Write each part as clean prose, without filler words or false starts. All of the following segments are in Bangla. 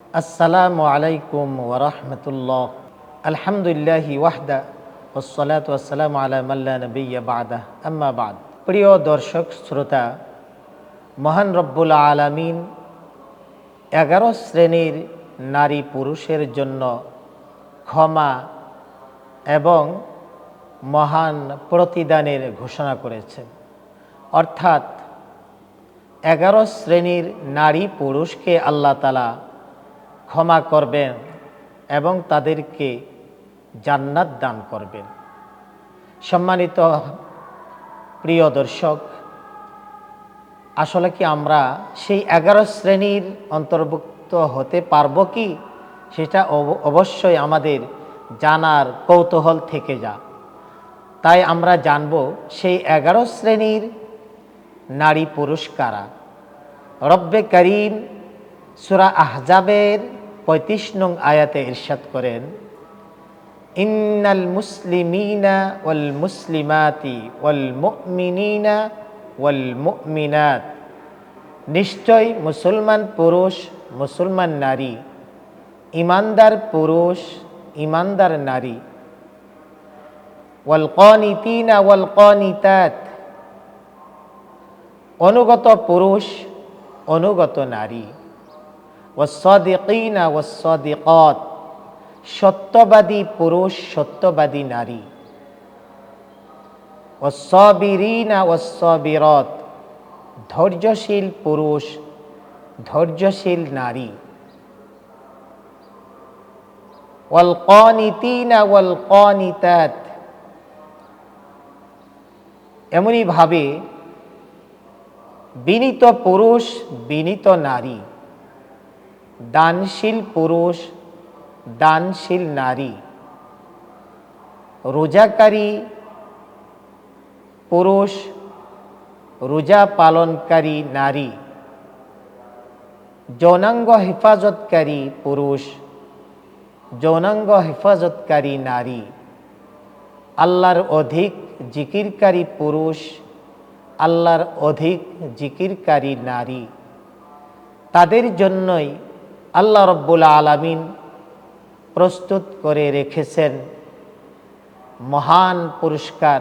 আসসালামু আলাইকুম ওয়া রাহমাতুল্লাহ। আলহামদুলিল্লাহি ওয়াহদা ওয়াসসালাতু ওয়াসসালামু আলা মান লা নাবিয়্যা বা'দা আম্মা বা'দ। প্রিয় দর্শক শ্রোতা, মহান রব্বুল আলামিন 11 শ্রেণীর নারী পুরুষের জন্য ক্ষমা এবং মহান প্রতিদানের ঘোষণা করেছেন। অর্থাৎ 11 শ্রেণীর নারী পুরুষকে আল্লাহ তাআলা ক্ষমা করবেন এবং তাদেরকে জান্নাত দান করবেন। সম্মানিত প্রিয় দর্শক, আসলে কি আমরা সেই 11 শ্রেণীর অন্তর্ভুক্ত হতে পারবো কি? সেটা অবশ্যই আমাদের জানার কৌতূহল থেকে যা। তাই আমরা জানব সেই 11 শ্রেণীর নারী পুরুষ কারা। রব্বে করিম সূরা আহজাবের 35 নং আয়াতে ইরশাদ করেন, ইন্নাল মুসলিমিনা ওয়াল মুসলিমাতি ওয়াল মুমিনিনা ওয়াল মুমিনাত, নিশ্চয় মুসলমান পুরুষ মুসলমান নারী, ইমানদার পুরুষ ইমানদার নারী, ওয়াল কানিতিনা ওয়াল কানিতাত, অনুগত পুরুষ অনুগত নারী, ওয়াস-সাদিকিনা ওয়াস-সাদিকাত, সত্যবাদী পুরুষ সত্যবাদী নারী, ওয়াস-সাবিরিনা ওয়াস-সাবিরাত, ধৈর্যশীল পুরুষ ধৈর্যশীল নারী, ওয়াল কানিতিনা ওয়াল কানিতাত, এমনি ভাবে বিনীত পুরুষ বিনীত নারী, দানশীল পুরুষ দানশীল নারী, রোজাকারী পুরুষ রোজা পালনকারী নারী, যৌনাঙ্গ হেফাজতকারী পুরুষ যৌনাঙ্গ হেফাজতকারী নারী, আল্লাহর অধিক জিকিরকারী পুরুষ আল্লাহর অধিক জিকিরকারী নারী, তাদের জন্যই আল্লাহ রব্বুল আলামিন প্রস্তুত করে রেখেছেন মহান পুরস্কার।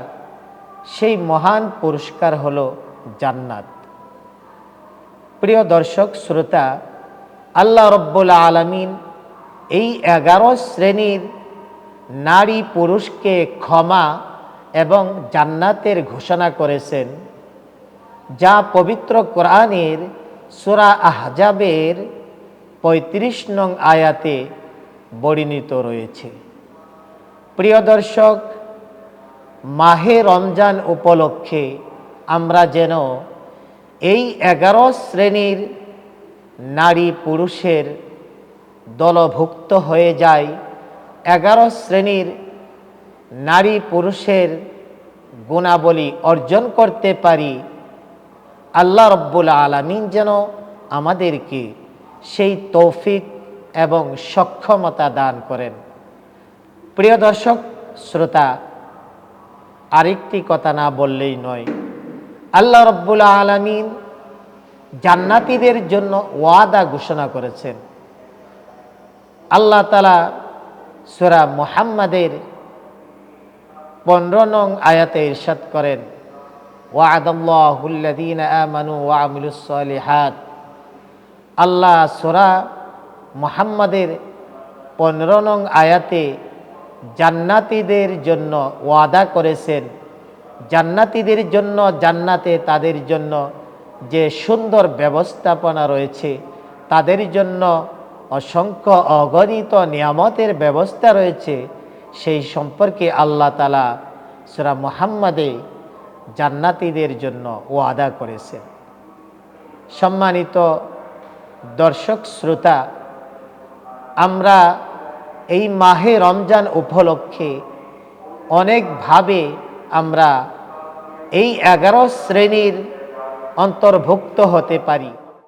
সেই মহান পুরস্কার হলো জান্নাত। প্রিয় দর্শক শ্রোতা, আল্লাহ রব্বুল আলামিন এই 11 শ্রেণীর নারী পুরুষকে ক্ষমা এবং জান্নাতের ঘোষণা করেছেন, যা পবিত্র কোরআনের সূরা আহজাবের 35 নং আয়াতে বর্ণিত রয়েছে। প্রিয় দর্শক, মাহে রমজান উপলক্ষে আমরা যেন এই 11 শ্রেণীর নারী পুরুষের দলভুক্ত হয়ে যাই, 11 শ্রেণীর নারী পুরুষের গুণাবলী অর্জন করতে পারি। আল্লাহ রব্বুল আলামিন যেন আমাদেরকে সেই তৌফিক এবং সক্ষমতা দান করেন। প্রিয় দর্শক শ্রোতা, আরেকটি কথা না বললেই নয়, আল্লাহ রব্বুল আলামিন জান্নাতীদের জন্য ওয়াদা ঘোষণা করেছেন। আল্লাহ তাআলা সূরা মুহাম্মাদের 15 নং আয়াতে ইরশাদ করেন, ওয়া'দাল্লাহুল্লাযীনা আমানু ওয়া আমিলুস সালিহাত। আল্লাহ সূরা মুহাম্মাদের 15 নং আয়াতে জান্নাতীদের জন্য ওয়াদা করেছেন। জান্নাতীদের জন্য জান্নাতে তাদের জন্য যে সুন্দর ব্যবস্থাপনা রয়েছে, তাদের জন্য অসংখ্য অগণিত নিয়ামতের ব্যবস্থা রয়েছে, সেই সম্পর্কে আল্লাহ তাআলা সূরা মুহাম্মাদে জান্নাতীদের জন্য ওয়াদা করেছেন। সম্মানিত দর্শক শ্রোতা, আমরা এই মাহে রমজান উপলক্ষে অনেকভাবে আমরা এই 11 শ্রেণীর অন্তর্ভুক্ত হতে পারি।